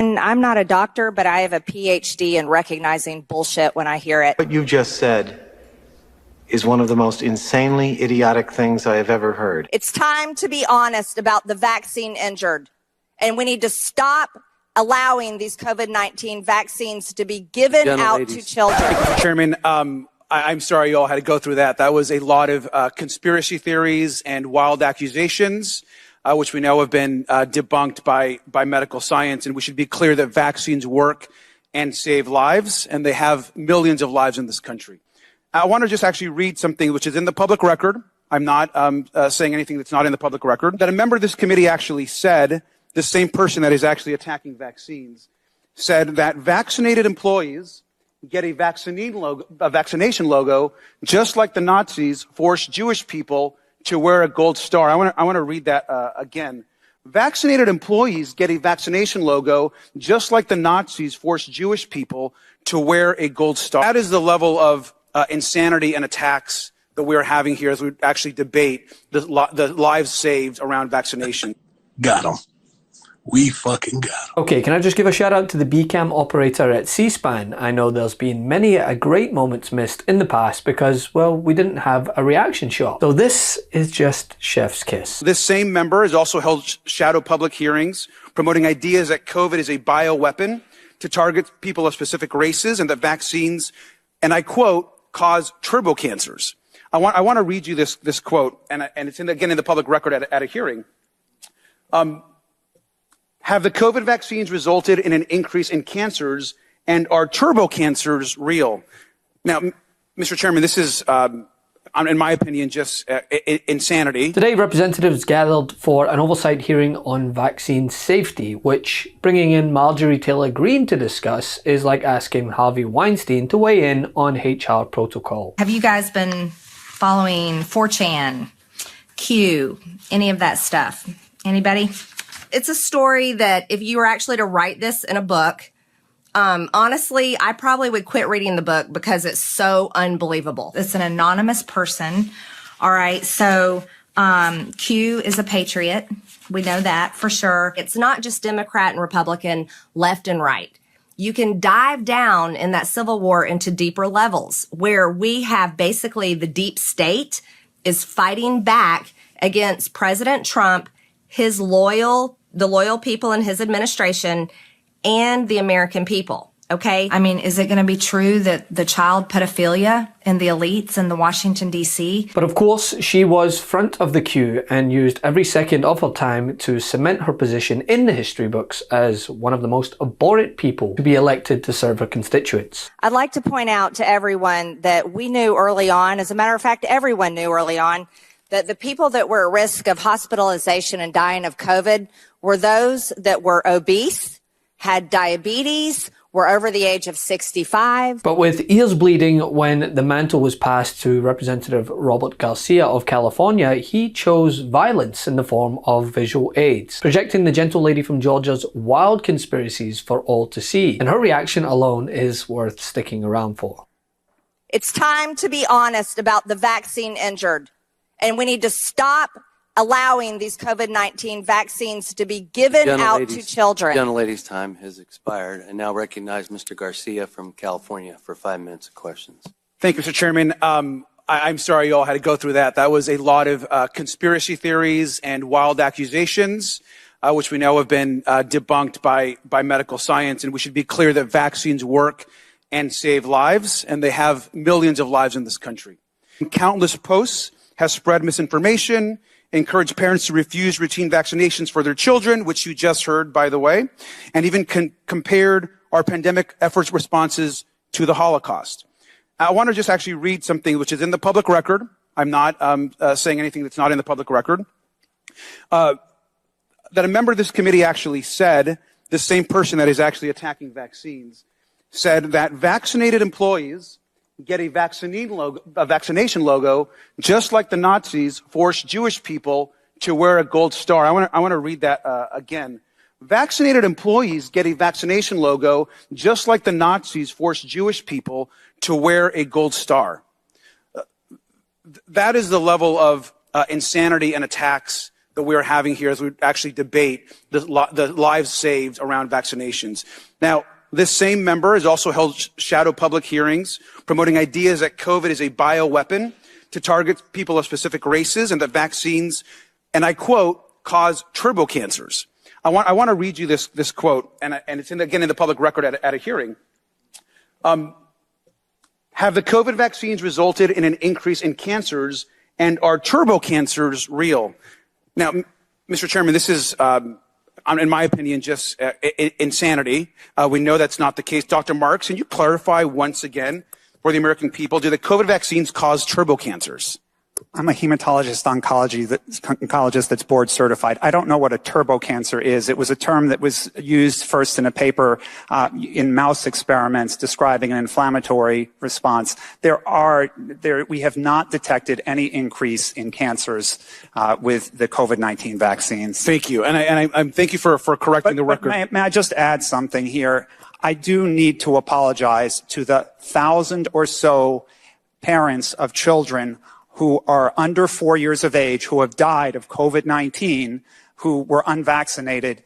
And I'm not a doctor, but I have a PhD in recognizing bullshit when I hear it. What you just said is one of the most insanely idiotic things I have ever heard. It's time to be honest about the vaccine injured. And we need to stop allowing these COVID-19 vaccines to be given out to children. Chairman, I'm sorry you all had to go through that. That was a lot of conspiracy theories and wild accusations, which we know have been debunked by medical science. And we should be clear that vaccines work and save lives, and they have millions of lives in this country. I want to just actually read something which is in the public record. I'm not saying anything that's not in the public record. That a member of this committee actually said, the same person that is actually attacking vaccines, said that vaccinated employees get a vaccination logo, just like the Nazis forced Jewish people to wear a gold star. I want to read that again. Vaccinated employees get a vaccination logo, just like the Nazis forced Jewish people to wear a gold star. That is the level of insanity and attacks that we are having here as we actually debate the lives saved around vaccination. Got him. We fucking got him. Okay, can I just give a shout out to the BCam operator at C-SPAN? I know there's been many great moments missed in the past because, well, we didn't have a reaction shot. So this is just chef's kiss. This same member has also held shadow public hearings promoting ideas that COVID is a bioweapon to target people of specific races and that vaccines, and I quote, cause turbocancers. I want to read you this quote, and it's again in the public record at a hearing. Have the COVID vaccines resulted in an increase in cancers, and are turbocancers real? Now, Mr. Chairman, this is, in my opinion, just insanity. Today, representatives gathered for an oversight hearing on vaccine safety, which, bringing in Marjorie Taylor Greene to discuss, is like asking Harvey Weinstein to weigh in on HR protocol. Have you guys been following 4chan, Q, any of that stuff? Anybody? It's a story that if you were actually to write this in a book, honestly, I probably would quit reading the book because it's so unbelievable. It's an anonymous person. All right. So, Q is a patriot. We know that for sure. It's not just Democrat and Republican, left and right. You can dive down in that Civil War into deeper levels where we have basically the deep state is fighting back against President Trump, the loyal people in his administration, and the American people. Okay. I mean, is it going to be true that the child pedophilia in the elites in the Washington, D.C.? But of course, she was front of the queue and used every second of her time to cement her position in the history books as one of the most abhorrent people to be elected to serve her constituents. I'd like to point out to everyone that we knew early on, as a matter of fact, everyone knew early on, that the people that were at risk of hospitalization and dying of COVID were those that were obese, had diabetes, were over the age of 65. But with ears bleeding when the mantle was passed to Representative Robert Garcia of California, he chose violence in the form of visual aids, projecting the gentle lady from Georgia's wild conspiracies for all to see. And her reaction alone is worth sticking around for. It's time to be honest about the vaccine injured. And we need to stop allowing these COVID-19 vaccines to be given out to children. The gentlelady's time has expired. I now recognize Mr. Garcia from California for 5 minutes of questions. Thank you, Mr. Chairman. I'm sorry you all had to go through that. That was a lot of conspiracy theories and wild accusations, which we know have been debunked by medical science. And we should be clear that vaccines work and save lives, and they have millions of lives in this country. Countless posts has spread misinformation, encouraged parents to refuse routine vaccinations for their children, which you just heard, by the way, and even compared our pandemic efforts responses to the Holocaust. I want to just actually read something which is in the public record. I'm not saying anything that's not in the public record. That a member of this committee actually said, the same person that is actually attacking vaccines, said that vaccinated employees get a vaccination logo, just like the Nazis forced Jewish people to wear a gold star. I want to read that again. Vaccinated employees get a vaccination logo, just like the Nazis forced Jewish people to wear a gold star. That is the level of insanity and attacks that we are having here as we actually debate the lives saved around vaccinations. Now, this same member has also held shadow public hearings promoting ideas that COVID is a bioweapon to target people of specific races and that vaccines, and I quote, cause turbocancers. I want to read you this quote, and it's again in the public record at a hearing. Have the COVID vaccines resulted in an increase in cancers, and are turbocancers real? Now, Mr. Chairman, this is, in my opinion, just insanity. We know that's not the case. Dr. Marks, can you clarify once again for the American people, do the COVID vaccines cause turbocancers? I'm a oncologist that's board certified. I don't know what a turbocancer is. It was a term that was used first in a paper in mouse experiments describing an inflammatory response. We have not detected any increase in cancers with the COVID-19 vaccines. Thank you, and I thank you for correcting the record. May I just add something here? I do need to apologize to the 1,000 or so parents of children who are under 4 years of age, who have died of COVID-19, who were unvaccinated,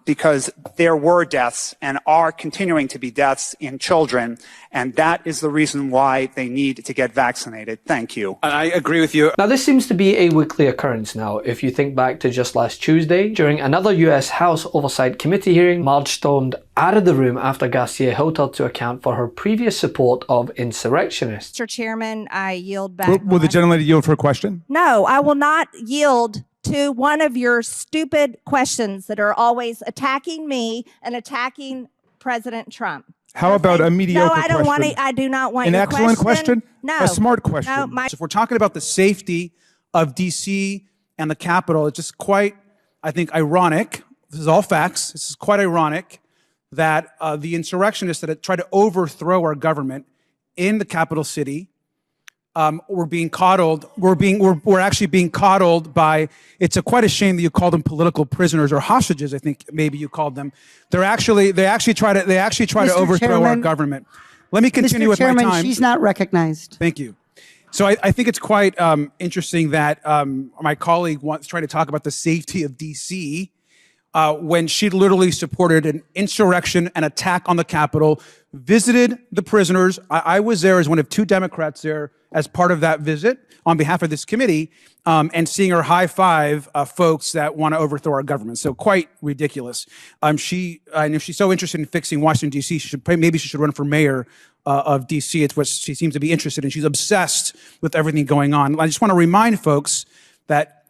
because there were deaths and are continuing to be deaths in children, and that is the reason why they need to get vaccinated. Thank you. I agree with you. Now, this seems to be a weekly occurrence now. If you think back to just last Tuesday, during another US House Oversight Committee hearing, Marge stormed out of the room after Garcia held her to account for her previous support of insurrectionists. Mr. Chairman, I yield back. Will the gentlelady yield for a question? No, I will not yield to one of your stupid questions that are always attacking me and attacking President Trump. How about a mediocre question? No, I don't want it. I do not want an your excellent question. No, a smart question. No, if we're talking about the safety of D.C. and the Capitol, it's just quite, I think, ironic. This is all facts. This is quite ironic that the insurrectionists that tried to overthrow our government in the capital city we're being coddled. We're actually being coddled by. It's quite a shame that you call them political prisoners or hostages. I think maybe you called them. They actually try to overthrow our government. Let me continue with my time. She's not recognized. Thank you. So I think it's quite interesting that my colleague trying to talk about the safety of D.C. When she literally supported an insurrection, an attack on the Capitol, visited the prisoners. I was there as one of two Democrats there as part of that visit on behalf of this committee, and seeing her high five folks that want to overthrow our government. So quite ridiculous. And if she's so interested in fixing Washington, D.C., maybe she should run for mayor of D.C. It's what she seems to be interested in. She's obsessed with everything going on. I just want to remind folks that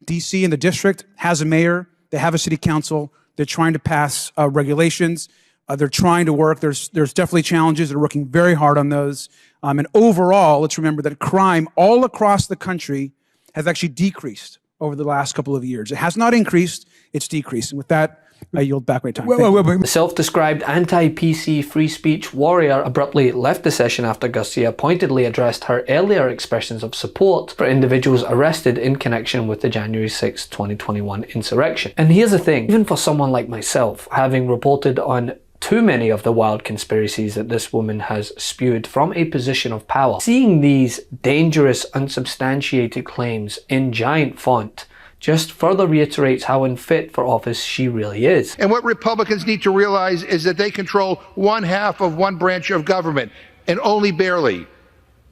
D.C. and the district has a mayor. They have a city council. They're trying to pass regulations. They're trying to work. There's definitely challenges. They're working very hard on those. And overall, let's remember that crime all across the country has actually decreased over the last couple of years. It has not increased. It's decreased. And with that, I yield back my time. The self-described anti-PC free speech warrior abruptly left the session after Garcia pointedly addressed her earlier expressions of support for individuals arrested in connection with the January 6, 2021 insurrection. And here's the thing, even for someone like myself, having reported on too many of the wild conspiracies that this woman has spewed from a position of power, seeing these dangerous, unsubstantiated claims in giant font just further reiterates how unfit for office she really is. And what Republicans need to realize is that they control one half of one branch of government, and only barely.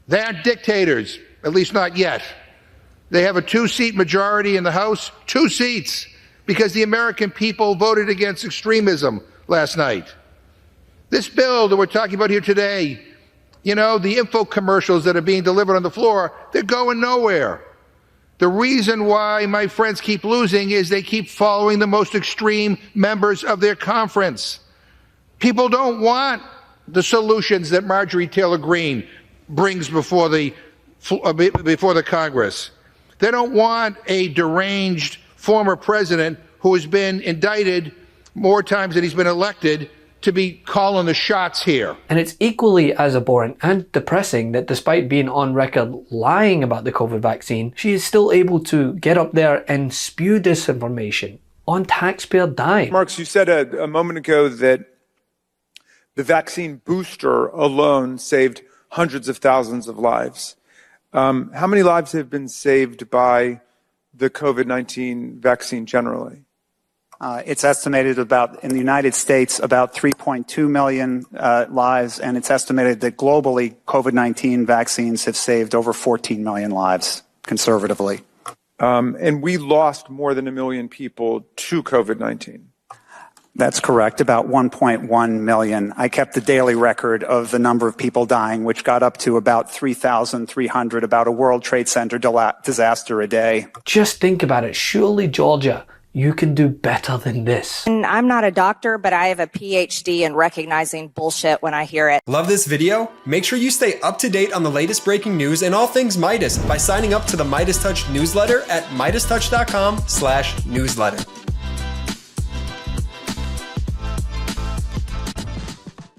They aren't dictators, at least not yet. They have a 2-seat majority in the House, 2 seats, because the American people voted against extremism last night. This bill that we're talking about here today, you know, the info commercials that are being delivered on the floor, they're going nowhere. The reason why my friends keep losing is they keep following the most extreme members of their conference. People don't want the solutions that Marjorie Taylor Greene brings before the Congress. They don't want a deranged former president who has been indicted more times than he's been elected to be calling the shots here. And it's equally as abhorrent and depressing that despite being on record lying about the COVID vaccine, she is still able to get up there and spew disinformation on taxpayer dime. Marks, you said a moment ago that the vaccine booster alone saved hundreds of thousands of lives. How many lives have been saved by the COVID-19 vaccine generally? It's estimated in the United States, about 3.2 million lives, and it's estimated that globally, COVID-19 vaccines have saved over 14 million lives, conservatively. And we lost more than 1 million people to COVID-19. That's correct, about 1.1 million. I kept the daily record of the number of people dying, which got up to about 3,300, about a World Trade Center disaster a day. Just think about it. Surely, Georgia, you can do better than this. And I'm not a doctor, but I have a PhD in recognizing bullshit when I hear it. Love this video? Make sure you stay up to date on the latest breaking news and all things Meidas by signing up to the MeidasTouch newsletter at MeidasTouch.com/newsletter.